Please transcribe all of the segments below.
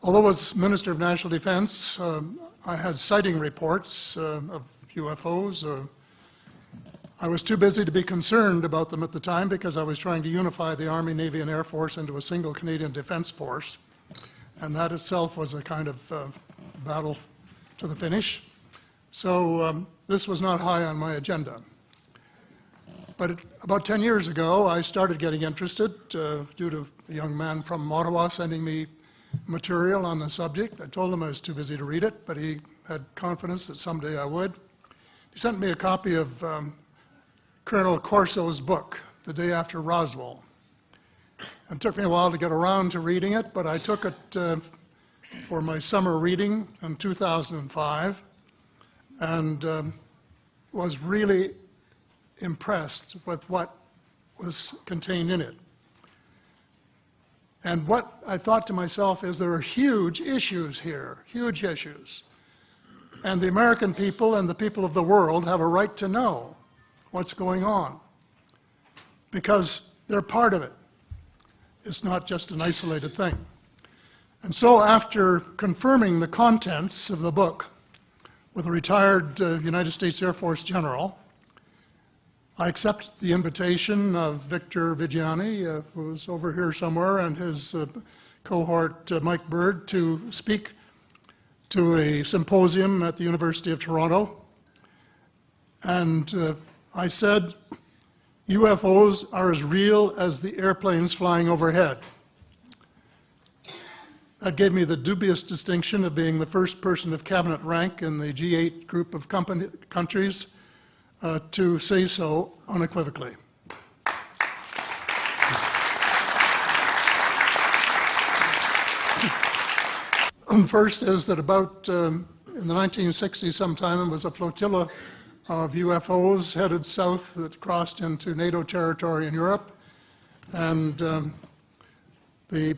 Although as Minister of National Defense, I had sighting reports of UFOs. I was too busy to be concerned about them at the time because I was trying to unify the Army, Navy, and Air Force into a single Canadian Defence Force. And that itself was a kind of battle to the finish. So this was not high on my agenda. But about 10 years ago, I started getting interested due to a young man from Ottawa sending me material on the subject. I told him I was too busy to read it, but he had confidence that someday I would. He sent me a copy of Colonel Corso's book, The Day After Roswell. It took me a while to get around to reading it, but I took it for my summer reading in 2005 and was really impressed with what was contained in it. And what I thought to myself is there are huge issues here, huge issues. And the American people and the people of the world have a right to know what's going on because they're part of it. It's not just an isolated thing. And so after confirming the contents of the book with a retired United States Air Force general, I accepted the invitation of Victor Vigiani, who's over here somewhere, and his cohort, Mike Bird, to speak to a symposium at the University of Toronto. And I said, UFOs are as real as the airplanes flying overhead. That gave me the dubious distinction of being the first person of cabinet rank in the G8 group of countries to say so unequivocally. First is that about in the 1960s sometime, there was a flotilla of UFOs headed south that crossed into NATO territory in Europe. And the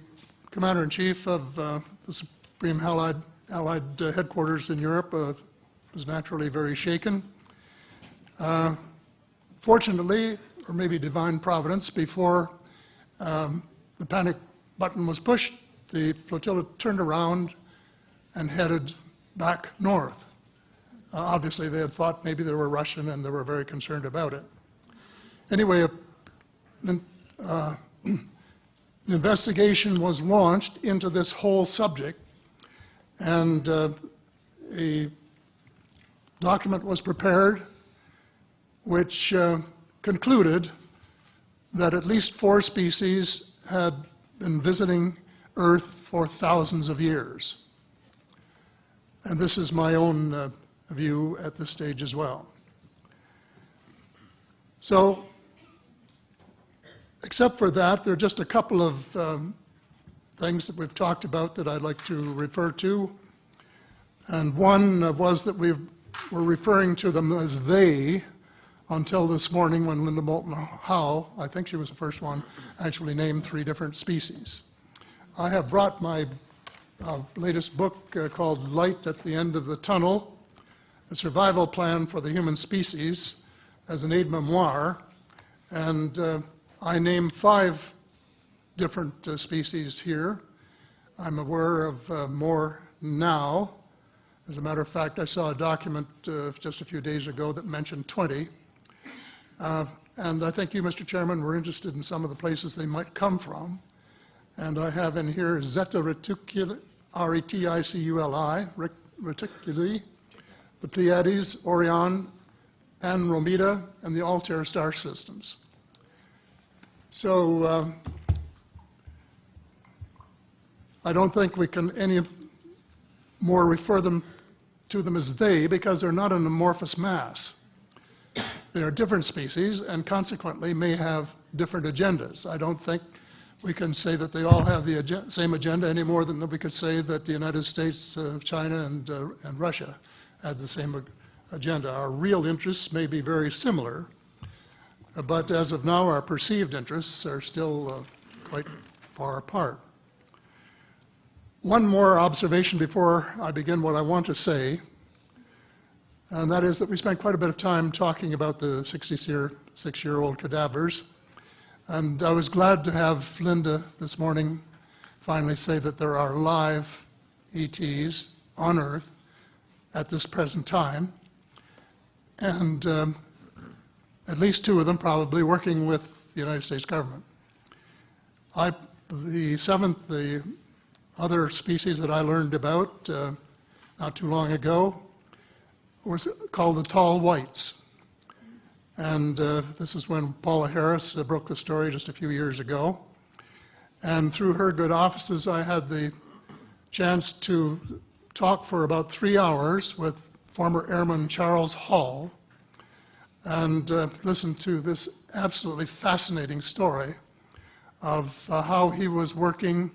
Commander-in-Chief of the Supreme Allied Headquarters in Europe was naturally very shaken. Fortunately, or maybe divine providence, before the panic button was pushed, the flotilla turned around and headed back north. Obviously, they had thought maybe they were Russian and they were very concerned about it. Anyway, an investigation was launched into this whole subject, and a document was prepared which concluded that at least 4 species had been visiting Earth for thousands of years. And this is my own view at this stage as well. So, except for that, there are just a couple of things that we've talked about that I'd like to refer to. And one was that we were referring to them as they until this morning when Linda Moulton Howe, I think she was the first one, actually named 3 different species. I have brought my latest book called Light at the End of the Tunnel, A Survival Plan for the Human Species, as an aide-memoire, and I name 5 different species here. I'm aware of more now. As a matter of fact, I saw a document just a few days ago that mentioned 20. And I think you, Mr. Chairman, were interested in some of the places they might come from. And I have in here Zeta reticuli, R-E-T-I-C-U-L-I, reticuli, the Pleiades, Orion, Andromeda, and the Altair star systems. So I don't think we can any more refer to them as they, because they're not an amorphous mass. They are different species and consequently may have different agendas. I don't think we can say that they all have the same agenda any more than we could say that the United States, China, and Russia had the same agenda. Our real interests may be very similar, but as of now, our perceived interests are still quite far apart. One more observation before I begin what I want to say, and that is that we spent quite a bit of time talking about the 66-year-old cadavers. And I was glad to have Linda this morning finally say that there are live ETs on Earth at this present time, and at least 2 of them probably working with the United States government. The other species that I learned about not too long ago was called the tall whites. And this is when Paula Harris broke the story just a few years ago. And through her good offices, I had the chance to talk for about 3 hours with former Airman Charles Hall and listen to this absolutely fascinating story of how he was working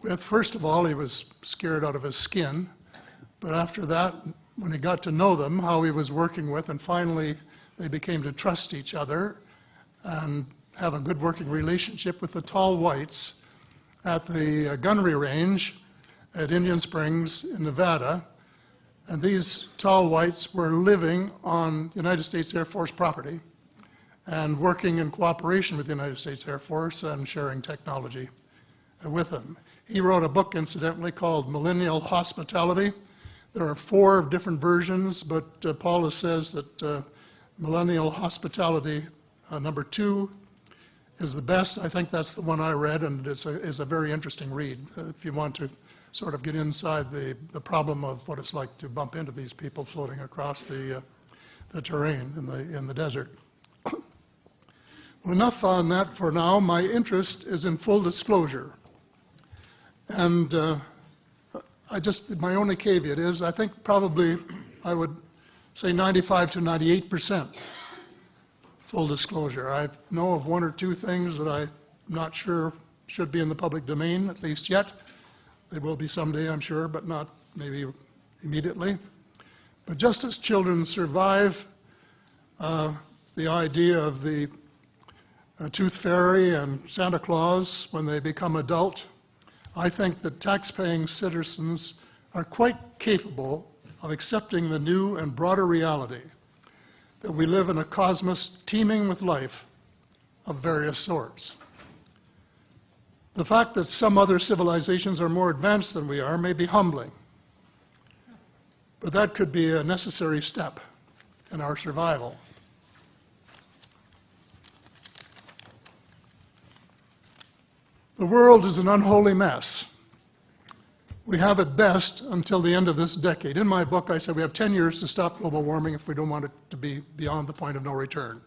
with, first of all, he was scared out of his skin, but after that, when he got to know them, how he was working with, and finally they became to trust each other and have a good working relationship with the tall whites at the gunnery range at Indian Springs in Nevada. And these tall whites were living on United States Air Force property and working in cooperation with the United States Air Force and sharing technology with them. He wrote a book, incidentally, called Millennial Hospitality. There are 4 different versions, but Paula says that Millennial Hospitality number 2 is the best. I think that's the one I read, and it's a very interesting read if you want to sort of get inside the problem of what it's like to bump into these people floating across the terrain in the desert. Well, enough on that for now. My interest is in full disclosure. And my only caveat is I think probably I would say 95 to 98% full disclosure. I know of 1 or 2 things that I'm not sure should be in the public domain, at least yet. They will be someday, I'm sure, but not maybe immediately. But just as children survive the idea of the Tooth Fairy and Santa Claus when they become adult, I think that tax-paying citizens are quite capable of accepting the new and broader reality that we live in a cosmos teeming with life of various sorts. The fact that some other civilizations are more advanced than we are may be humbling, but that could be a necessary step in our survival. The world is an unholy mess. We have it best until the end of this decade. In my book, I said we have 10 years to stop global warming if we don't want it to be beyond the point of no return.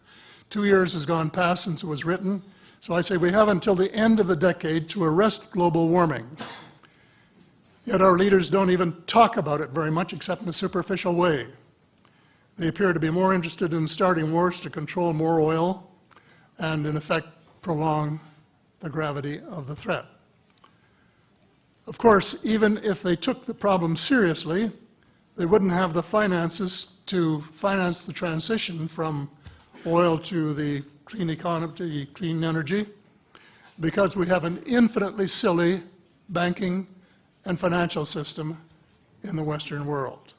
2 years has gone past since it was written, so I say we have until the end of the decade to arrest global warming. Yet our leaders don't even talk about it very much except in a superficial way. They appear to be more interested in starting wars to control more oil and, in effect, prolong the gravity of the threat. Of course, even if they took the problem seriously, they wouldn't have the finances to finance the transition from oil to the clean economy, to clean energy, because we have an infinitely silly banking and financial system in the Western world.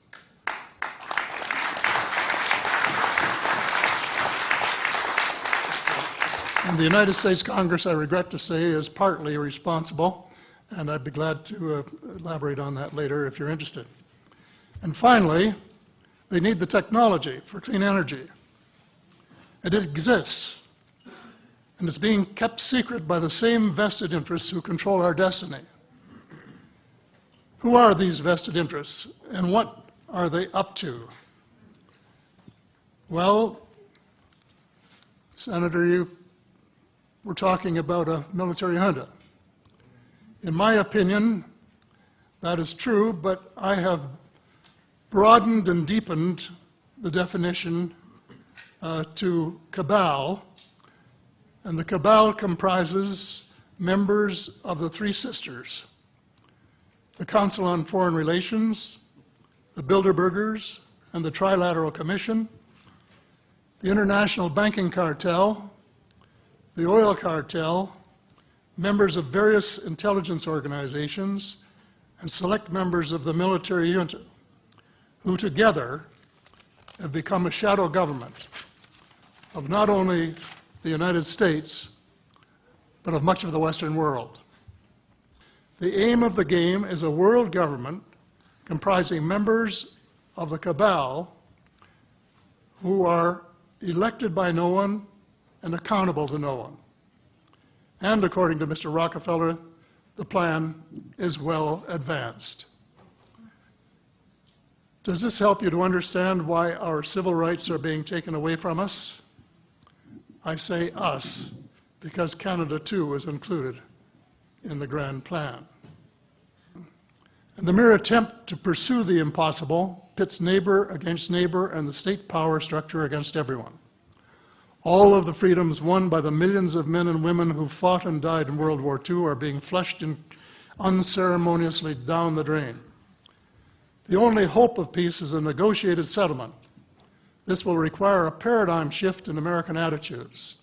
And the United States Congress, I regret to say, is partly responsible, and I'd be glad to elaborate on that later if you're interested. And finally, they need the technology for clean energy. And it exists, and it's being kept secret by the same vested interests who control our destiny. Who are these vested interests, and what are they up to? Well, Senator, we're talking about a military junta. In my opinion, that is true, but I have broadened and deepened the definition to cabal, and the cabal comprises members of the Three Sisters: the Council on Foreign Relations, the Bilderbergers, and the Trilateral Commission, the International Banking Cartel, the Oil Cartel, members of various intelligence organizations, and select members of the military junta, who together have become a shadow government of not only the United States, but of much of the Western world. The aim of the game is a world government comprising members of the cabal who are elected by no one and accountable to no one. And according to Mr. Rockefeller, the plan is well advanced. Does this help you to understand why our civil rights are being taken away from us? I say us because Canada too is included in the grand plan. And the mere attempt to pursue the impossible pits neighbor against neighbor and the state power structure against everyone. All of the freedoms won by the millions of men and women who fought and died in World War II are being flushed unceremoniously down the drain. The only hope of peace is a negotiated settlement. This will require a paradigm shift in American attitudes.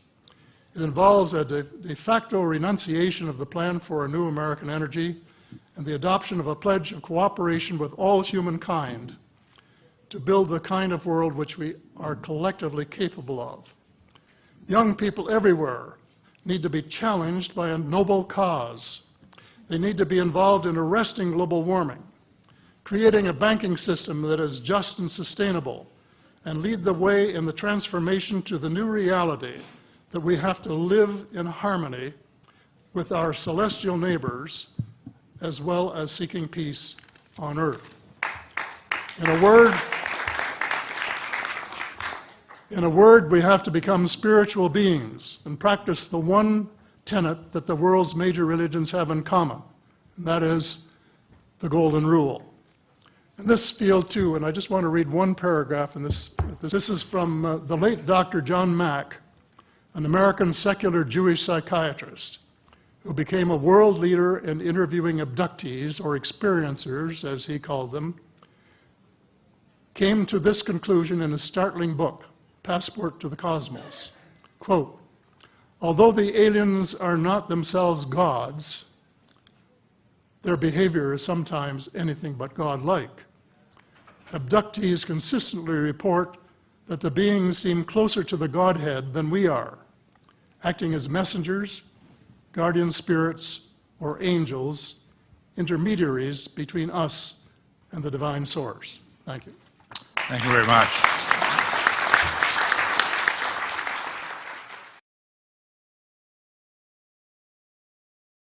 It involves a de facto renunciation of the plan for a new American energy and the adoption of a pledge of cooperation with all humankind to build the kind of world which we are collectively capable of. Young people everywhere need to be challenged by a noble cause. They need to be involved in arresting global warming, creating a banking system that is just and sustainable, and lead the way in the transformation to the new reality that we have to live in harmony with our celestial neighbors as well as seeking peace on earth. In a word, we have to become spiritual beings and practice the one tenet that the world's major religions have in common, and that is the Golden Rule. In this field, too, and I just want to read one paragraph in this. This is from the late Dr. John Mack, an American secular Jewish psychiatrist who became a world leader in interviewing abductees, or experiencers, as he called them, came to this conclusion in a startling book, Passport to the Cosmos. Quote, although the aliens are not themselves gods, their behavior is sometimes anything but godlike. Abductees consistently report that the beings seem closer to the Godhead than we are, acting as messengers, guardian spirits, or angels, intermediaries between us and the divine source. Thank you. Thank you very much.